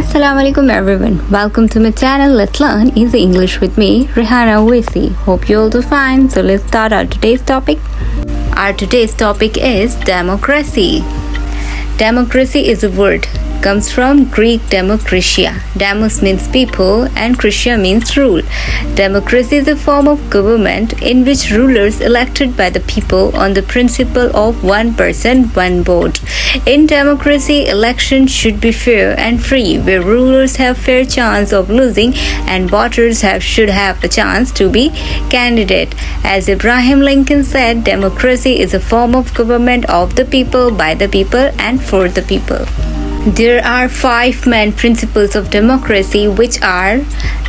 Assalamualaikum everyone. Welcome to my channel. Let's learn easy English with me, Rihanna Wisi. Hope you all do fine. So let's start our today's topic. Our today's topic is democracy. Democracy is a word. Comes from Greek demokratia. Demos means people and kratia means rule. Democracy is a form of government in which rulers elected by the people on the principle of one person, one vote. In democracy, elections should be fair and free, where rulers have fair chance of losing and voters should have a chance to be candidate. As Abraham Lincoln said, democracy is a form of government of the people, by the people, and for the people. There are 5 main principles of democracy, which are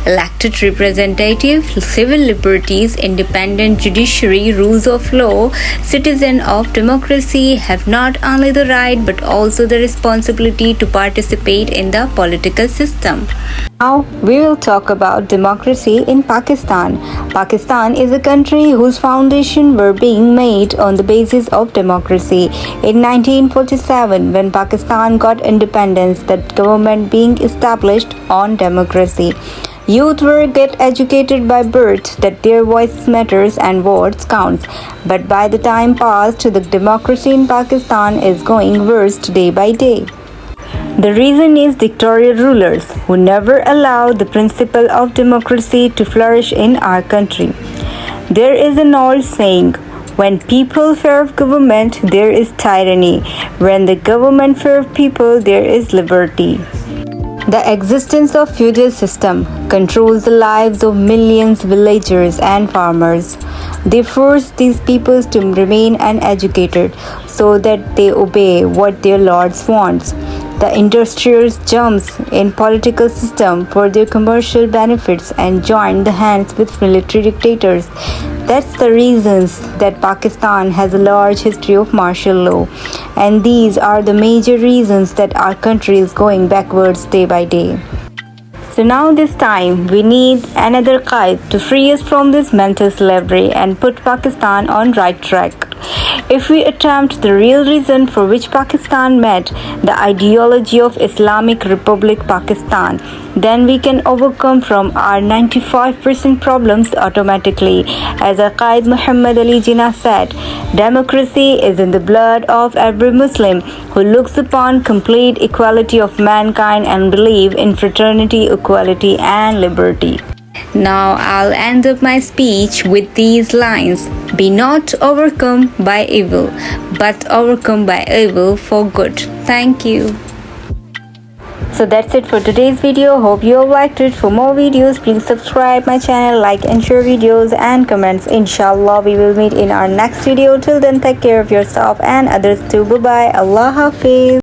elected representative, civil liberties, independent judiciary, rules of law. Citizens of democracy have not only the right but also the responsibility to participate in the political system. Now we will talk about democracy in Pakistan. Pakistan is a country whose foundation were being made on the basis of democracy. In 1947, when Pakistan got independence, that government being established on democracy. Youth were get educated by birth that their voice matters and votes counts. But by the time passed, the democracy in Pakistan is going worse day by day. The reason is dictatorial rulers who never allow the principle of democracy to flourish in our country. There is an old saying, when people fear of government, there is tyranny. When the government fear of people, there is liberty. The existence of feudal system controls the lives of millions villagers and farmers. They force these peoples to remain uneducated so that they obey what their lords want. The industrials jumps in political system for their commercial benefits and join the hands with military dictators. That's the reasons that Pakistan has a large history of martial law. And these are the major reasons that our country is going backwards day by day. So now this time we need another Qaid to free us from this mental slavery and put Pakistan on right track. If we attempt the real reason for which Pakistan met the ideology of Islamic Republic Pakistan, then we can overcome from our 95% problems automatically. As Qaid Muhammad Ali Jinnah said, democracy is in the blood of every Muslim who looks upon complete equality of mankind and believe in fraternity, equality and liberty. Now I'll end up my speech with these lines. Be not overcome by evil, but overcome by evil for good. Thank you. So that's it for today's video. Hope you all liked it. For more videos, please subscribe my channel, like and share videos and comments. Inshallah, we will meet in our next video. Till then, take care of yourself and others too. Bye bye. Allah Hafiz.